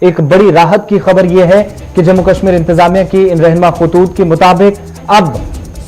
एक बड़ी राहत की खबर यह है कि जम्मू कश्मीर इंतजामिया की इन रहनुमा खतूत के मुताबिक अब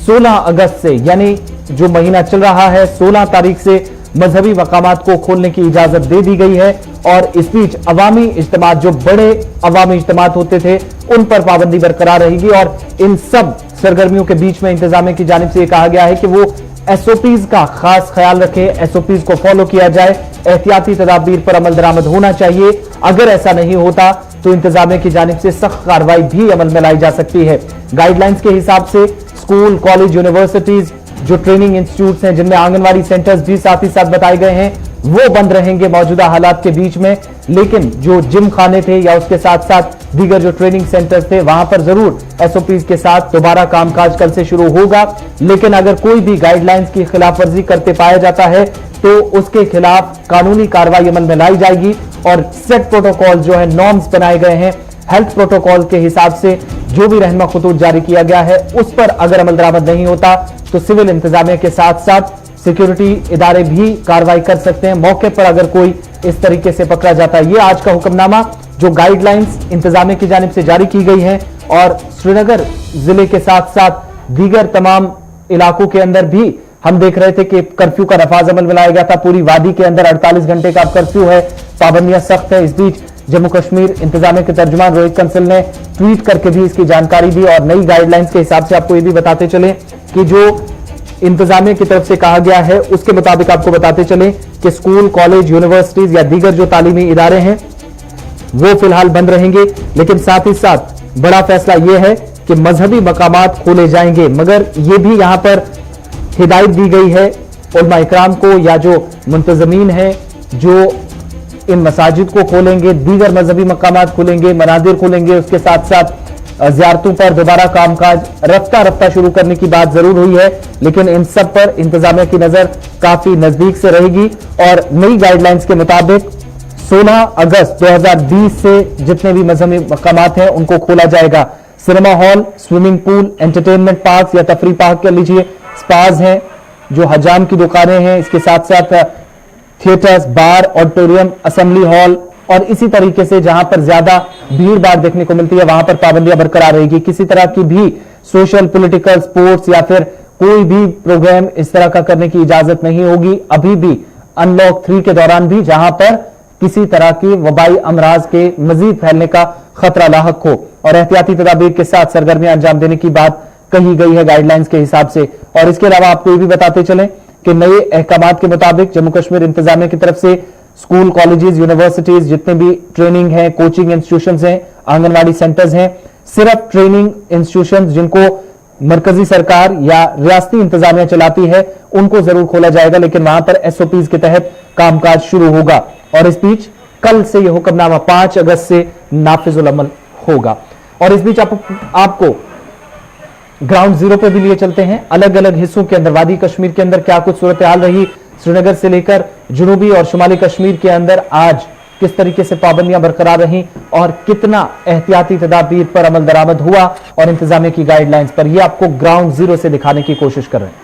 16 अगस्त से, यानी जो महीना चल रहा है, 16 तारीख से मजहबी मकामात को खोलने की इजाजत दे दी गई है। और इस बीच अवामी इज्तिमात, जो बड़े अवामी इज्तिमात होते थे, उन पर पाबंदी बरकरार रहेगी। और इन सब सरगर्मियों के बीच में इंतजामिया की जानिब से यह कहा गया है कि वो एसओपीज का खास ख्याल रखे, एसओपीज को फॉलो किया जाए, एहतियाती तदाबीर पर अमल दरामद होना चाहिए। अगर ऐसा नहीं होता तो इंतजामिया की जानिब से सख्त कार्रवाई भी अमल में लाई जा सकती है। गाइडलाइंस के हिसाब से स्कूल, कॉलेज, यूनिवर्सिटीज, जो ट्रेनिंग इंस्टीट्यूट्स हैं, जिनमें आंगनवाड़ी सेंटर्स भी साथ ही साथ बताए गए हैं, वो बंद रहेंगे मौजूदा हालात के बीच में। लेकिन जो जिम खाने थे या उसके साथ साथ दीगर जो ट्रेनिंग सेंटर्स थे, वहां पर जरूर एसओपीज के साथ दोबारा कामकाज कल से शुरू होगा। लेकिन अगर कोई भी गाइडलाइंस की खिलाफवर्जी करते पाया जाता है तो उसके खिलाफ कानूनी कार्रवाई अमल में लाई जाएगी। और सेट प्रोटोकॉल जो है, नॉर्म्स बनाए गए हैं, हेल्थ प्रोटोकॉल के हिसाब से जो भी रहनुमा खतूत जारी किया गया है, उस पर अगर अमल दरामद नहीं होता तो सिविल इंतजामिया के साथ साथ सिक्योरिटी इदारे भी कार्रवाई कर सकते हैं मौके पर, अगर कोई इस तरीके से पकड़ा जाता है। यह आज का हुक्मनामा जो गाइडलाइंस इंतजामिया की जानिब से जारी की गई है। और श्रीनगर जिले के साथ साथ दीगर तमाम इलाकों के अंदर भी हम देख रहे थे कि कर्फ्यू का नफाज अमल में लाया गया था। पूरी वादी के अंदर 48 घंटे का कर्फ्यू है, पाबंदियां सख्त है। इस बीच जम्मू कश्मीर इंतजामिया के तर्जुमान रोहित कंसल ने ट्वीट करके भी इसकी जानकारी दी। और नई गाइडलाइंस के हिसाब से आपको यह भी बताते चले कि जो इंतजामिया की तरफ से कहा गया है उसके मुताबिक आपको बताते चले कि स्कूल, कॉलेज, यूनिवर्सिटीज या दीगर जो तालीमी इदारे हैं वो फिलहाल बंद रहेंगे। लेकिन साथ ही साथ बड़ा फैसला यह है कि मजहबी मकामात खोले जाएंगे। मगर यह भी यहां पर हिदायत दी गई है उलमा इकराम को, या जो मुंतजमीन है जो इन मसाजिद को खोलेंगे, दीगर मजहबी मकामात खोलेंगे, मनादिर खोलेंगे, उसके साथ साथ ज़ियारतों पर दोबारा कामकाज रफ्ता रफ्ता शुरू करने की बात जरूर हुई है। लेकिन इन सब पर इंतजामिया की नजर काफी नजदीक से रहेगी। और नई गाइडलाइंस के मुताबिक 16 अगस्त 2020 से जितने भी मजहबी मकामात हैं उनको खोला जाएगा। Cinema hall, swimming pool, entertainment park या तफरी पार्क कह लीजिए, स्पाज हैं, जो हजाम की दुकानें हैं, इसके साथ साथ थिएटर्स, बार, ऑडिटोरियम, असेंबली हॉल और इसी तरीके से जहां पर ज्यादा भीड़ भाड़ देखने को मिलती है वहां पर पाबंदियां बरकरार रहेगी। किसी तरह की भी सोशल, पॉलिटिकल, स्पोर्ट्स या फिर कोई भी प्रोग्राम इस तरह का करने की इजाजत नहीं होगी। अभी भी अनलॉक 3 के दौरान भी, जहां पर किसी तरह की वबाई अमराज के मजीद फैलने का खतरा लाहक हो, और एहतियाती तदाबीर के साथ सरगर्मियां अंजाम देने की बात कही गई है गाइडलाइंस के हिसाब से। और इसके अलावा आपको ये भी बताते चलें कि नए अहकामात के मुताबिक जम्मू कश्मीर इंतजामिया की तरफ से स्कूल, कॉलेजेस, यूनिवर्सिटीज, जितने भी ट्रेनिंग है, कोचिंग इंस्टीट्यूशंस हैं, आंगनवाड़ी सेंटर्स हैं, सिर्फ ट्रेनिंग इंस्टीट्यूशंस जिनको मरकजी सरकार या रियासती इंतजामिया चलाती है उनको जरूर खोला जाएगा। लेकिन वहां पर एसओपीज के तहत कामकाज शुरू होगा। और इस बीच कल से यह हुक्मनामा 5 अगस्त से नाफिजुल अमल होगा। और इस बीच आपको ग्राउंड जीरो पे भी लिए चलते हैं। अलग अलग हिस्सों के अंदर, वादी कश्मीर के अंदर क्या कुछ सूरत हाल रही, श्रीनगर से लेकर जुनूबी और शुमाली कश्मीर के अंदर आज किस तरीके से पाबंदियां बरकरार रहीं और कितना एहतियाती तदाबीर पर अमल दरामद हुआ और इंतजामिया की गाइडलाइंस पर, यह आपको ग्राउंड जीरो से दिखाने की कोशिश कर रहे हैं।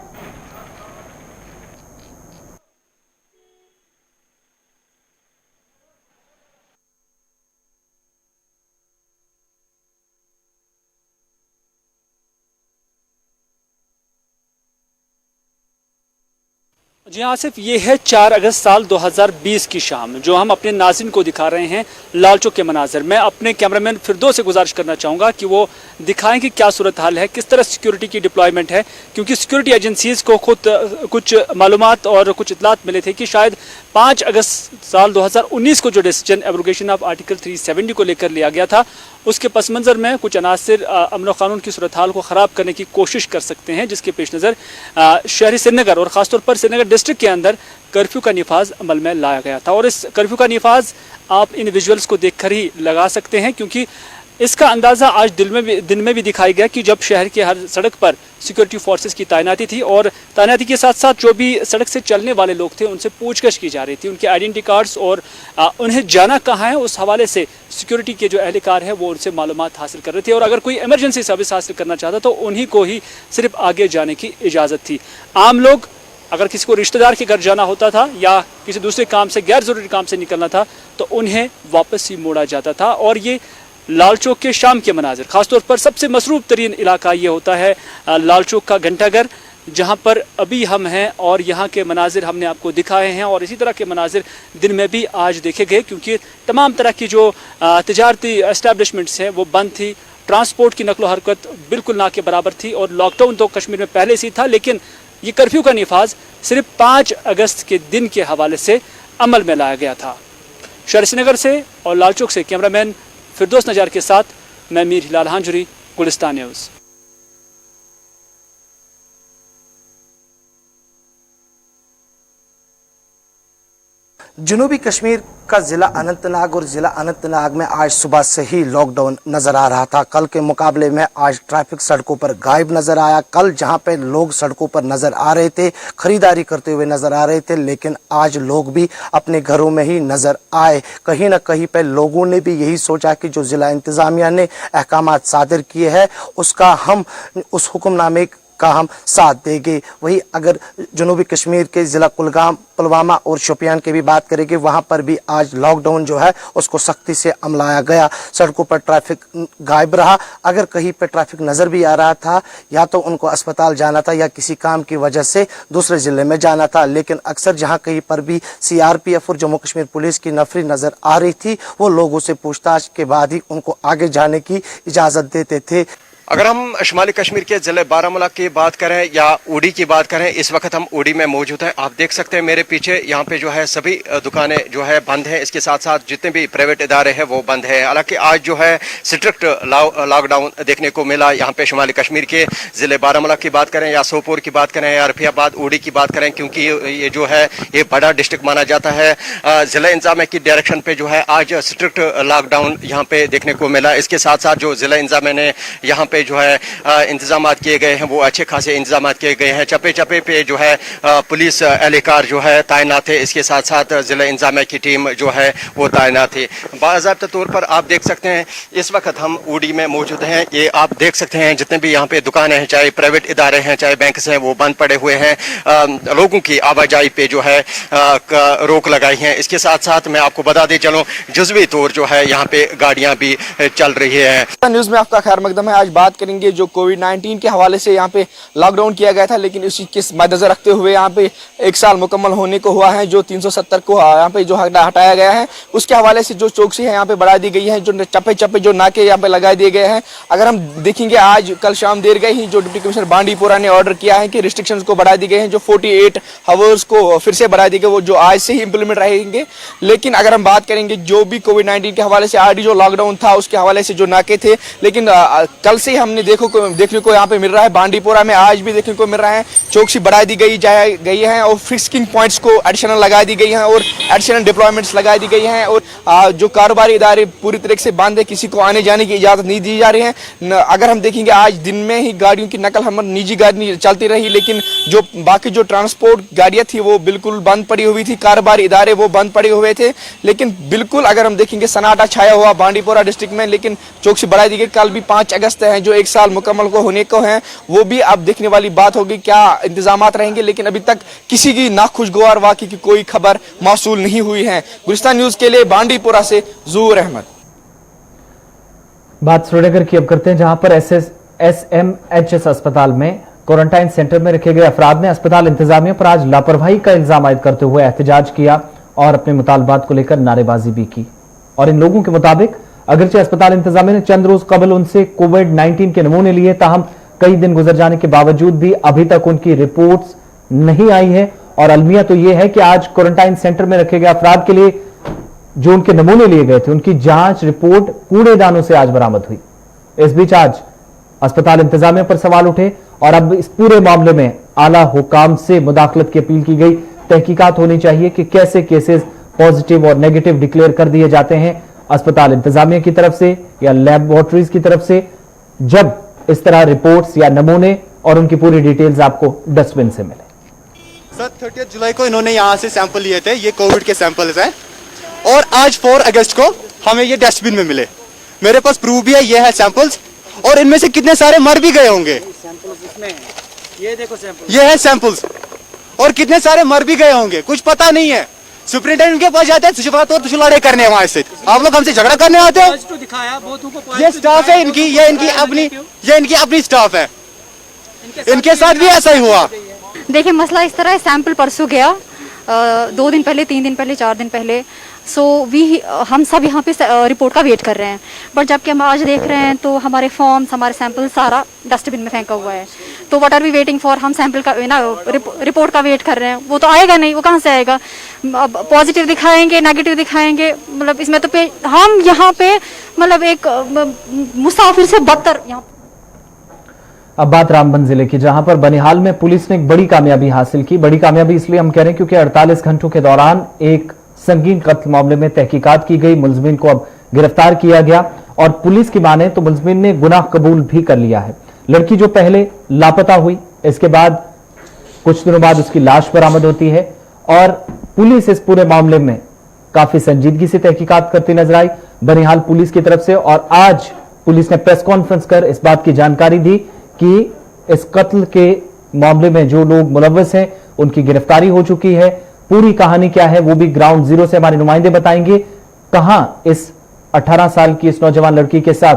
जी हाँ आसिफ, ये है 4 अगस्त साल 2020 की शाम जो हम अपने नाज़रीन को दिखा रहे हैं लाल चौक के मनाजिर। मैं अपने कैमरामैन फिरदौस से गुजारिश करना चाहूँगा कि वो दिखाएं कि क्या सूरत हाल है, किस तरह सिक्योरिटी की डिप्लॉयमेंट है, क्योंकि सिक्योरिटी एजेंसीज़ को खुद कुछ मालूमात और कुछ इतलात मिले थे कि शायद 5 अगस्त साल 2019 को जो डिसीजन एब्रोगेशन ऑफ आर्टिकल 370 को लेकर लिया गया था, उसके पस मंज़र में कुछ अनासर अमन व क़ानून की सूरत हाल को ख़राब करने की कोशिश कर सकते हैं, जिसके पेश नज़र शहरी श्रीनगर और ख़ासतौर पर श्रीनगर डिस्ट्रिक्ट के अंदर कर्फ्यू का निफाज अमल में लाया गया था। और इस कर्फ्यू का निफाज आप इन विजुअल्स को देखकर ही लगा सकते हैं, क्योंकि इसका अंदाज़ा आज दिन में भी दिखाई गया कि जब शहर के हर सड़क पर सिक्योरिटी फोर्सेस की तैनाती थी और तैनाती के साथ साथ जो भी सड़क से चलने वाले लोग थे उनसे पूछगछ की जा रही थी, उनके आइडेंटिटी कार्ड्स और उन्हें जाना कहाँ है उस हवाले से सिक्योरिटी के जो एहलकार है वो उनसे मालूमात हासिल कर रहे थे। और अगर कोई इमरजेंसी सर्विस हासिल करना चाहता तो उन्हीं को ही सिर्फ आगे जाने की इजाज़त थी। आम लोग अगर किसी को रिश्तेदार के घर जाना होता था या किसी दूसरे काम से, गैर ज़रूरी काम से निकलना था, तो उन्हें वापस ही मोड़ा जाता था। और ये लाल चौक के शाम के मनाजिर, ख़ासतौर पर सबसे मसरूफ़ तरीन इलाका ये होता है लाल चौक का घंटाघर, जहाँ पर अभी हम हैं और यहाँ के मनाजिर हमने आपको दिखाए हैं। और इसी तरह के मनाजिर दिन में भी आज देखे गए, क्योंकि तमाम तरह की जो तजारती एस्टेब्लिशमेंट्स हैं वो बंद थी। ट्रांसपोर्ट की नकलो हरकत बिल्कुल ना के बराबर थी। और लॉकडाउन तो कश्मीर में पहले से ही था, लेकिन ये कर्फ्यू का नफाज सिर्फ 5 अगस्त के दिन के हवाले से अमल में लाया गया था। शहर श्रीनगर से और लाल चौक से कैमरामैन फिरदौस नजार के साथ मैं मीर हिलाल हांजुरी, गुलिस्तान न्यूज़। जनूबी कश्मीर का ज़िला अनंतनाग और ज़िला अनंतनाग में आज सुबह से ही लॉकडाउन नज़र आ रहा था। कल के मुकाबले में आज ट्रैफिक सड़कों पर गायब नज़र आया। कल जहां पे लोग सड़कों पर नज़र आ रहे थे, खरीदारी करते हुए नज़र आ रहे थे, लेकिन आज लोग भी अपने घरों में ही नज़र आए। कहीं ना कहीं पे लोगों ने भी यही सोचा कि जो ज़िला इंतज़ामिया ने अहकामात सादिर किए हैं उसका हम उस हुक्मनामे का हम साथ देंगे। वही अगर जनूबी कश्मीर के ज़िला कुलगाम, पुलवामा और शोपियान की भी बात करेंगे, वहां पर भी आज लॉकडाउन जो है उसको सख्ती से अमलाया गया। सड़कों पर ट्रैफिक गायब रहा। अगर कहीं पर ट्रैफिक नज़र भी आ रहा था या तो उनको अस्पताल जाना था या किसी काम की वजह से दूसरे ज़िले में जाना था, लेकिन अक्सर जहां कहीं पर भी CRPF और जम्मू कश्मीर पुलिस की नफरी नज़र आ रही थी, वो लोगों से पूछताछ के बाद ही उनको आगे जाने की इजाज़त देते थे। अगर हम शुमाली कश्मीर के ज़िले बारामूला की बात करें या उड़ी की बात करें, इस वक्त हम उड़ी में मौजूद हैं। आप देख सकते हैं मेरे पीछे, यहाँ पे जो है सभी दुकानें जो है बंद हैं। इसके साथ साथ जितने भी प्राइवेट इदारे हैं वो बंद हैं। हालांकि आज जो है स्ट्रिक्ट लॉकडाउन देखने को मिला यहाँ पे शुमाली कश्मीर के ज़िले बारामूला की बात करें या सोपोर की बात करें या रफियाबाद उड़ी की बात करें, क्योंकि ये जो है ये बड़ा डिस्ट्रिक्ट माना जाता है। ज़िला इंतजामिया की डायरेक्शन पे जो है आज स्ट्रिक्ट लॉकडाउन यहाँ पे देखने को मिला। इसके साथ साथ जो ज़िला इंतजामिया ने यहाँ पे जो है इंतजाम किए गए हैं वो अच्छे खासे इंतजाम किए गए हैं। चप्पे चप्पे पे जो है पुलिस एहलकार जो है तैनात है। इसके साथ साथ ज़िला इंतजामिया की टीम जो है वो तैनात है। बाज़ाब्ता तौर पर आप देख सकते हैं इस वक्त हम उड़ी में मौजूद हैं। ये आप देख सकते हैं जितने भी यहाँ पे दुकानें हैं, चाहे प्राइवेट इदारे हैं चाहे बैंक हैं, वो बंद पड़े हुए हैं। लोगों की आवाजाही पे जो है रोक लगाई है। इसके साथ साथ मैं आपको बता दें चलो जुज़वी तौर जो है यहाँ पे गाड़ियाँ भी चल रही है। न्यूज़ में आपका खैर मकदम है। आज बात करेंगे जो कोविड-19 के हवाले से यहाँ पे लॉकडाउन किया गया था, लेकिन उसी के मद्देनजर रखते हुए यहाँ पे 1 साल मुकम्मल होने को हुआ है। जो 370 को यहाँ पे जो हटाया गया है उसके हवाले से जो चौकसी है यहाँ पे बढ़ा दी गई है। जो चप्पे चप्पे जो नाके यहाँ पे लगा दिए गए हैं। अगर हम देखेंगे आज कल शाम देर गई ही जो डिप्टी कमिश्नर बांडीपुरा ने ऑर्डर किया है कि रिस्ट्रिक्शंस को बढ़ा दी गए हैं, जो 48 आवर्स को फिर से बढ़ा दिए गए, वो जो आज से ही इंप्लीमेंट रहेंगे। लेकिन अगर हम बात करेंगे जो भी कोविड-19 के हवाले से आज जो लॉकडाउन था उसके हवाले से जो नाके थे, लेकिन कल से हमने देखने को यहाँ पे मिल रहा है बांडीपुरा में आज भी देखने को मिल रहा है। चौकसी बढ़ा दी गई है और फिक्सिंग पॉइंट्स को एडिशनल लगा दी गई हैं और एडिशनल डिप्लॉयमेंट्स लगा दी गई हैं। और जो कारोबारी इदारे पूरी तरीके से बंद है, किसी को आने जाने की इजाज़त नहीं दी जा रही है। अगर हम देखेंगे आज दिन में ही गाड़ियों की नकल हमारी निजी गाड़ी चलती रही, लेकिन जो बाकी जो ट्रांसपोर्ट गाड़ियाँ थी वो बिल्कुल बंद पड़ी हुई थी, कारोबारी इदारे वो बंद पड़े हुए थे। लेकिन बिल्कुल अगर हम देखेंगे सन्नाटा छाया हुआ बांडीपुरा डिस्ट्रिक्ट में, लेकिन चौकसी बढ़ा दी गई। कल भी 5 अगस्त है जो 1 साल मुकम्मल को होने को हैं, वो भी अब देखने वाली बात होगी क्या इंतजामात रहेंगे। लेकिन अभी तक किसी की नाखुशगवार वाकई की कोई खबर मौसूल नहीं हुई है। गुलिस्तान न्यूज़ के लिए बांडीपुरा से ज़ूर अहमद। बात श्रीनगर की अब करते हैं, जहां पर SMHS अस्पताल में क्वारंटाइन सेंटर में रखे गए अफराद ने अस्पताल इंतजामिया पर आज लापरवाही का इल्जाम आयद करते हुए एहतजाज किया और अपने मुतालबात को लेकर नारेबाजी भी की। और इन लोगों के मुताबिक अगरचे अस्पताल इंतजामिया ने चंद रोज कबल उनसे कोविड-19 के नमूने लिए, ताहम कई दिन गुजर जाने के बावजूद भी अभी तक उनकी रिपोर्ट्स नहीं आई है। और अलमिया तो यह है कि आज क्वारंटाइन सेंटर में रखे गए अफराद के लिए जो उनके नमूने लिए गए थे उनकी जांच रिपोर्ट कूड़ेदानों से आज बरामद हुई। इस बीच आज अस्पताल इंतजामिया पर सवाल उठे और अब इस पूरे मामले में आला हुकाम से मुदाखलत की अपील की गई। तहकीकात होनी चाहिए कि कैसे केसेस पॉजिटिव और नेगेटिव डिक्लेयर कर दिए जाते हैं अस्पताल इंतजामिया की तरफ से या लैबोरेटरीज की तरफ से, जब इस तरह रिपोर्ट्स या नमूने और उनकी पूरी डिटेल्स आपको डस्टबिन से मिले। सर 30 जुलाई को इन्होंने यहाँ से सैंपल लिए थे, ये कोविड के सैंपल्स हैं, और आज 4 अगस्त को हमें ये डस्टबिन में मिले। मेरे पास प्रूफ भी है, ये है सैंपल्स, और इनमें से कितने सारे मर भी गए होंगे। सैंपल्स इसमें ये देखो सैंपल, ये है सैंपल्स, और कितने सारे मर भी गए होंगे, कुछ पता नहीं है। सुप्रिंटेंडेंट के पास जाते हैं सिर्फ और लड़ाई करने वहां से। आप लोग हमसे झगड़ा करने आते हो। ये स्टाफ है इनकी, ये इनकी अपनी स्टाफ है। इनके साथ भी ऐसा ही हुआ। देखिए मसला इस तरह है, सैंपल परसों गया, 2 दिन पहले, 3 दिन पहले, 4 दिन पहले। सो हम सब यहाँ पे रिपोर्ट का वेट कर रहे हैं, बट जबकि हम आज देख रहे हैं तो हमारे फॉर्म्स, हमारे सैंपल सारा डस्टबिन में फेंका हुआ है। तो what are we waiting for? हम सैंपल का रिपोर्ट का वेट कर रहे हैं, वो तो आएगा नहीं, वो कहाँ से आएगा? अब पॉजिटिव दिखाएंगे, नेगेटिव दिखाएंगे, मतलब इसमें तो हम यहाँ पे मतलब एक मुसाफिर से बदतर यहाँ। अब बात रामबन जिले की, जहां पर बनिहाल में पुलिस ने एक बड़ी कामयाबी हासिल की। बड़ी कामयाबी इसलिए हम कह रहे हैं क्योंकि 48 घंटों के दौरान एक संगीन कत्ल मामले में तहकीकात की गई, मुलजिमीन को अब गिरफ्तार किया गया और पुलिस की माने तो मुलजिमीन ने गुनाह कबूल भी कर लिया है। लड़की जो पहले लापता हुई, इसके बाद कुछ दिनों बाद उसकी लाश बरामद होती है और पुलिस इस पूरे मामले में काफी संजीदगी से तहकीकात करती नजर आई बनिहाल पुलिस की तरफ से। और आज पुलिस ने प्रेस कॉन्फ्रेंस कर इस बात की जानकारी दी कि इस कत्ल के मामले में जो लोग मुलव्वस हैं उनकी गिरफ्तारी हो चुकी है। पूरी कहानी क्या है वो भी ग्राउंड जीरो से हमारे नुमाइंदे बताएंगे। कहां इस 18 साल की इस नौजवान लड़की के साथ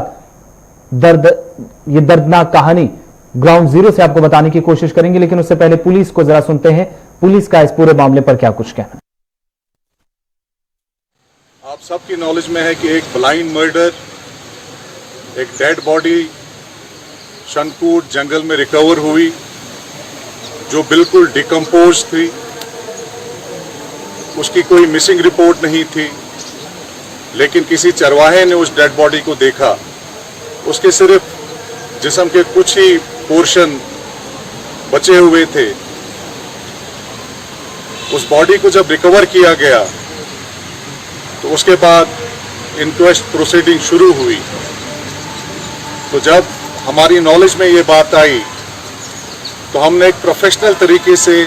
ये दर्दनाक कहानी ग्राउंड जीरो से आपको बताने की कोशिश करेंगे, लेकिन उससे पहले पुलिस को जरा सुनते हैं, पुलिस का इस पूरे मामले पर क्या कुछ कहना। आप सबकी नॉलेज में है कि एक ब्लाइंड मर्डर, एक डेड बॉडी शनकूट जंगल में रिकवर हुई जो बिल्कुल डिकम्पोज थी, उसकी कोई मिसिंग रिपोर्ट नहीं थी, लेकिन किसी चरवाहे ने उस डेड बॉडी को देखा। उसके सिर्फ जिस्म के कुछ ही पोर्शन बचे हुए थे। उस बॉडी को जब रिकवर किया गया तो उसके बाद इंक्वेस्ट प्रोसीडिंग शुरू हुई। तो जब हमारी नॉलेज में ये बात आई तो हमने एक प्रोफेशनल तरीके से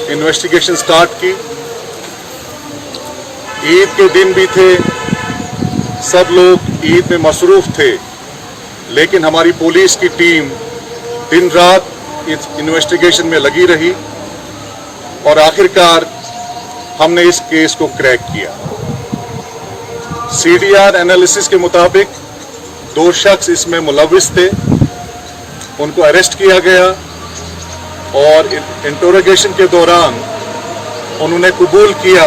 इन्वेस्टिगेशन स्टार्ट की। ईद के दिन भी थे, सब लोग ईद में मसरूफ थे, लेकिन हमारी पुलिस की टीम दिन रात इस इन्वेस्टिगेशन में लगी रही और आखिरकार हमने इस केस को क्रैक किया। सीडीआर एनालिसिस के मुताबिक 2 शख्स इसमें मुलविस थे, उनको अरेस्ट किया गया और इंटरोगेशन के दौरान उन्होंने कबूल किया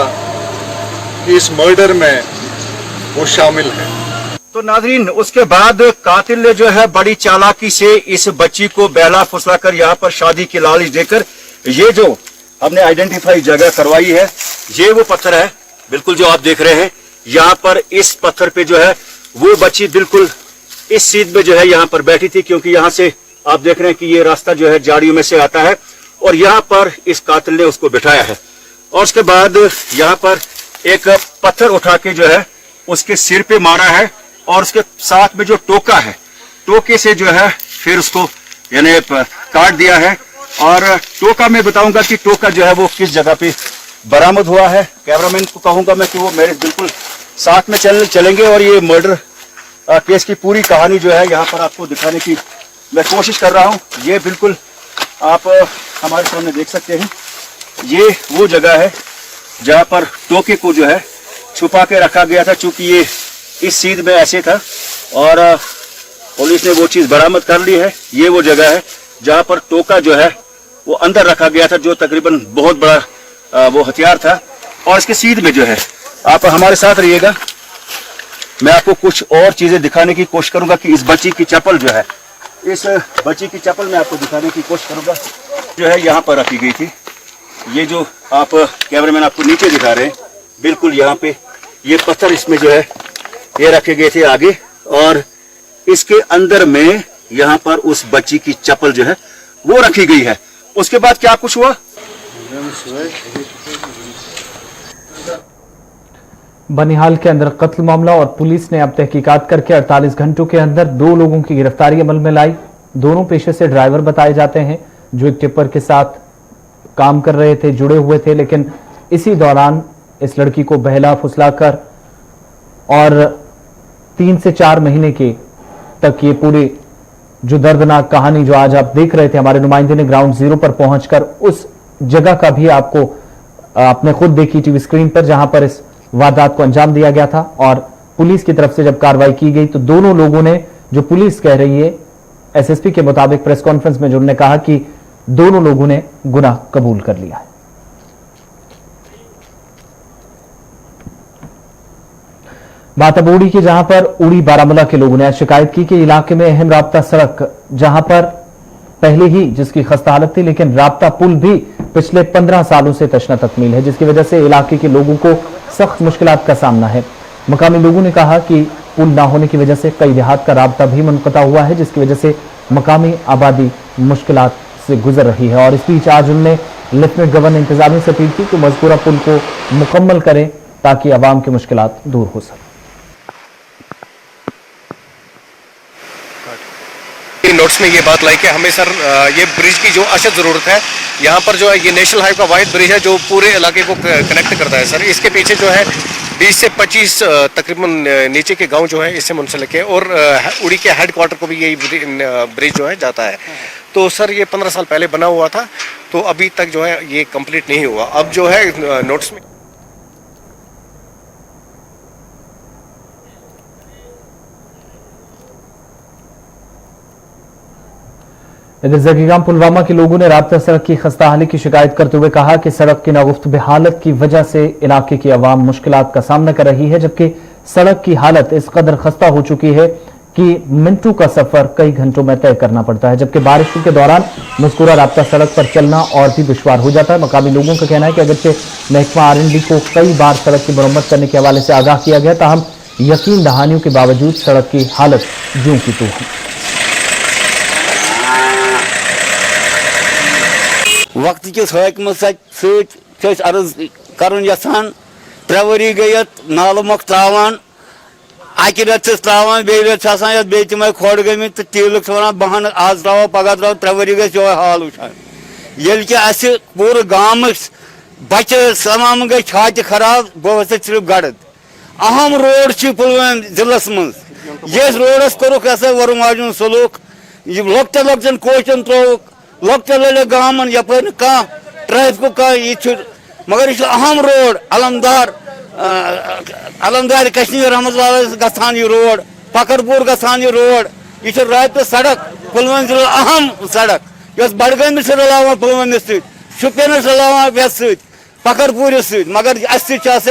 कि इस मर्डर में वो शामिल है। तो नाजरीन, उसके बाद कातिल ने जो है बड़ी चालाकी से इस बच्ची को बहला फुसला कर यहाँ पर शादी की लालच देकर ये जो हमने आइडेंटिफाई जगह करवाई है, ये वो पत्थर है बिल्कुल जो आप देख रहे हैं। यहाँ पर इस पत्थर पे जो है वो बच्ची बिल्कुल इस सीट में जो है यहाँ पर बैठी थी, क्योंकि यहाँ से आप देख रहे हैं कि ये रास्ता जो है झाड़ियों में से आता है और यहाँ पर इस कातिल ने उसको बिठाया है। और उसके बाद यहाँ पर एक पत्थर उठा के जो है उसके सिर पे मारा है और उसके साथ में जो टोका है, टोके से जो है फिर उसको यानी काट दिया है। और टोका मैं बताऊंगा कि टोका जो है वो किस जगह पे बरामद हुआ है। कैमरामैन को कहूंगा मैं कि वो मेरे बिल्कुल साथ में चलेंगे और ये मर्डर केस की पूरी कहानी जो है यहाँ पर आपको दिखाने की मैं कोशिश कर रहा हूँ। ये बिल्कुल आप हमारे सामने देख सकते हैं, ये वो जगह है जहाँ पर टोके को जो है छुपा के रखा गया था, चूंकि ये इस सीध में ऐसे था और पुलिस ने वो चीज बरामद कर ली है। ये वो जगह है जहाँ पर टोका जो है वो अंदर रखा गया था, जो तकरीबन बहुत बड़ा वो हथियार था। और इसके सीध में जो है, आप हमारे साथ रहिएगा, मैं आपको कुछ और चीजें दिखाने की कोशिश करूंगा कि इस बच्ची की चप्पल जो है, इस बच्ची की चप्पल मैं आपको दिखाने की कोशिश करूंगा जो है यहाँ पर रखी गई थी। ये जो आप कैमरामैन आपको नीचे दिखा रहे हैं, बिल्कुल यहाँ पे ये पत्थर इसमें जो है ये रखे गए थे आगे, और इसके अंदर में यहाँ पर उस बच्ची की चप्पल जो है वो रखी गई है। उसके बाद क्या कुछ हुआ? बनिहाल के अंदर कत्ल मामला और पुलिस ने अब तहकीकात करके 48 घंटों के अंदर 2 लोगों की गिरफ्तारी अमल में लाई। दोनों पेशे से ड्राइवर बताए जाते हैं जो एक टिप्पर के साथ काम कर रहे थे, जुड़े हुए थे, लेकिन इसी दौरान इस लड़की को बहला फुसलाकर और 3 से 4 महीने के तक ये पूरी जो दर्दनाक कहानी जो आज आप देख रहे थे, हमारे नुमाइंदे ने ग्राउंड जीरो पर पहुंचकर उस जगह का भी आपको आपने खुद देखी टीवी स्क्रीन पर, जहां पर इस वारदात को अंजाम दिया गया था। और पुलिस की तरफ से जब कार्रवाई की गई तो दोनों लोगों ने, जो पुलिस कह रही है एसएसपी के मुताबिक प्रेस कॉन्फ्रेंस में, जो उन्होंने कहा कि दोनों लोगों ने गुनाह कबूल कर लिया है। बात अब उड़ी की, जहां पर उड़ी बारामूला के लोगों ने आज शिकायत की कि इलाके में अहम राब्ता सड़क, जहां पर पहले ही जिसकी खस्ता हालत थी, लेकिन राब्ता पुल भी पिछले 15 सालों से तशना तकमील है, जिसकी वजह से इलाके के लोगों को सख्त मुश्किलात का सामना है। मकामी लोगों ने कहा कि पुल ना होने की वजह से कई देहात का राब्ता भी मुनक़ता हुआ है, जिसकी वजह से मकामी आबादी मुश्किलात से गुजर रही है। और इस बीच आज उन्होंने लेफ्टिनेंट गवर्नर इंतजामिया से अपील की कि मज़कूरा पुल को मुकम्मल करें ताकि आवाम की मुश्किलात दूर हो सके। नोट्स में ये बात लाई कि हमें सर ये ब्रिज की जो अशद ज़रूरत है, यहाँ पर जो है ये नेशनल हाईवे का वाहिद ब्रिज है जो पूरे इलाके को कनेक्ट करता है सर। इसके पीछे जो है 20 से 25 तकरीबन नीचे के गांव जो है इससे मुंसलिक है, और उड़ी के हेडक्वार्टर को भी यही ब्रिज जो है जाता है। तो सर ये 15 साल पहले बना हुआ था, तो अभी तक जो है ये कंप्लीट नहीं हुआ। अब जो है नोट्स में इधर जकीगाम पुलवामा के लोगों ने राब्ता सड़क की खस्ताहाली की शिकायत करते हुए कहा कि सड़क की नागुफ्त हालत की वजह से इलाके की आवाम मुश्किलात का सामना कर रही है, जबकि सड़क की हालत इस कदर खस्ता हो चुकी है कि मिनटों का सफर कई घंटों में तय करना पड़ता है, जबकि बारिशों के दौरान मज़कूरा राब्ता सड़क पर चलना और भी दुश्वार हो जाता है। मकामी लोगों का कहना है कि अगरचे महकमा R&D को कई बार सड़क की मरम्मत करने के हवाले से आगाह किया गया, ताहम यकीन दहानियों के बावजूद सड़क की हालत ज्यों की त्यों है। वक्त किस हकमत अर्ज कर त्रे वरी गई नाल मोख त्रावान अकि रेत त्रावान बे रेत बे तम खोड़ गई तो टीलक वन बहन आज त्राव पगह त्राव त्रे वरी गई यो हाल वुचान ये कि पूरे गाम बच्चे तमाम गई छात खराब गो सिर्फ गड़द अहम रोड पुलवाम जिलस मज ये रोडस कोरुक वरुण वाजुन सलूक लकटन लकटन कोचन त्रोक लकटे लड़े गामन यपर कह ट्रैफिक का यह मगर यह अहम रोड अलमदार कश्मीर रहमत गसान यह रोड फकरपुर गसान यह रोड यह रात सड़क पुलवामा जिला अहम सड़क यस बडगाम से रलावान पुलवामा शुपियन रलावान यथ फकरपुर मगर अस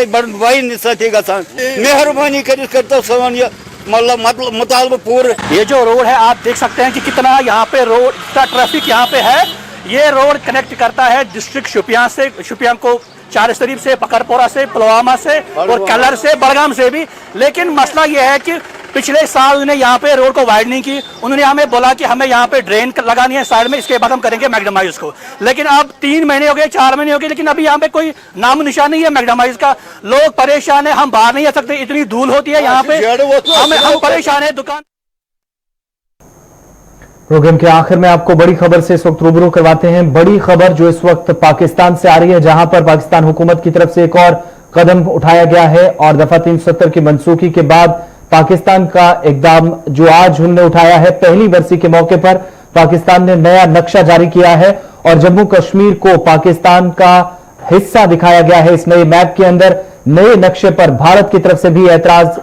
बड़ी सती गसान मेहरबानी कर सोन यह मतलब मुतालबा पूरे। ये जो रोड है आप देख सकते हैं कि कितना यहाँ पे रोड का ट्रैफिक यहाँ पे है। ये रोड कनेक्ट करता है डिस्ट्रिक्ट शुपियां से, शुपियां को चार शरीफ से, पकरपोरा से, पुलवामा से और कलर से, बड़गाम से भी। लेकिन मसला ये है कि पिछले साल उन्होंने यहाँ पे रोड को वाइड नहीं की। उन्होंने हमें बोला कि हमें यहाँ पे ड्रेन लगानी है साइड में, इसके बाद हम करेंगे मैग्डमाइज को। लेकिन अब 3 महीने हो गए, 4 महीने हो गए, लेकिन अभी यहाँ पे कोई नाम निशान नहीं है मैग्डमाइज का। लोग परेशान है, हम बाहर नहीं आ सकते, इतनी धूल होती है यहाँ पे, हम परेशान है। दुकान प्रोग्राम के आखिर में आपको बड़ी खबर से इस वक्त रूबरू करवाते हैं। बड़ी खबर जो इस वक्त पाकिस्तान से आ रही है, जहां पर पाकिस्तान हुकूमत की तरफ से एक और कदम उठाया गया है और दफा 370 की मनसूखी के बाद पाकिस्तान का इकदाम जो आज हमने उठाया है, पहली बरसी के मौके पर पाकिस्तान ने नया नक्शा जारी किया है और जम्मू कश्मीर को पाकिस्तान का हिस्सा दिखाया गया है। इस नए मैप के अंदर नए नक्शे पर भारत की तरफ से भी ऐतराज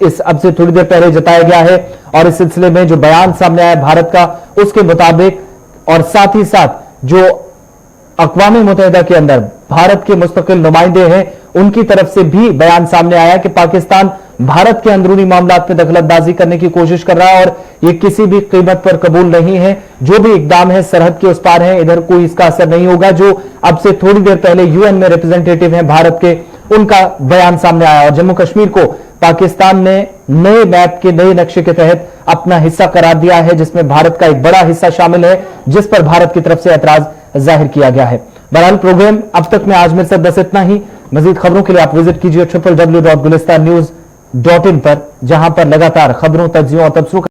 इस अब से थोड़ी देर पहले जताया गया है और इस सिलसिले में जो बयान सामने आया भारत का, उसके मुताबिक और साथ ही साथ जो अक़वाम मुत्तहिदा के अंदर भारत के मुस्तकिल नुमाइंदे हैं, उनकी तरफ से भी बयान सामने आया कि पाकिस्तान भारत के अंदरूनी मामलात में दखलंदाजी करने की कोशिश कर रहा है और ये किसी भी कीमत पर कबूल नहीं है। जो भी इकदाम है सरहद के उस पार है, इधर कोई इसका असर नहीं होगा। जो अब से थोड़ी देर पहले यूएन में रिप्रेजेंटेटिव हैं भारत के, उनका बयान सामने आया और जम्मू कश्मीर को पाकिस्तान ने नए मैप के नए नक्शे के तहत अपना हिस्सा करार दिया है, जिसमें भारत का एक बड़ा हिस्सा शामिल है, जिस पर भारत की तरफ से ऐतराज जाहिर किया गया है। बहरहाल प्रोग्राम अब तक में आज मेरे साथ बस इतना ही। मजीद खबरों के लिए आप विजिट कीजिए www.gulistannews.in पर, जहां पर लगातार खबरों, तज्जियों और तबसरों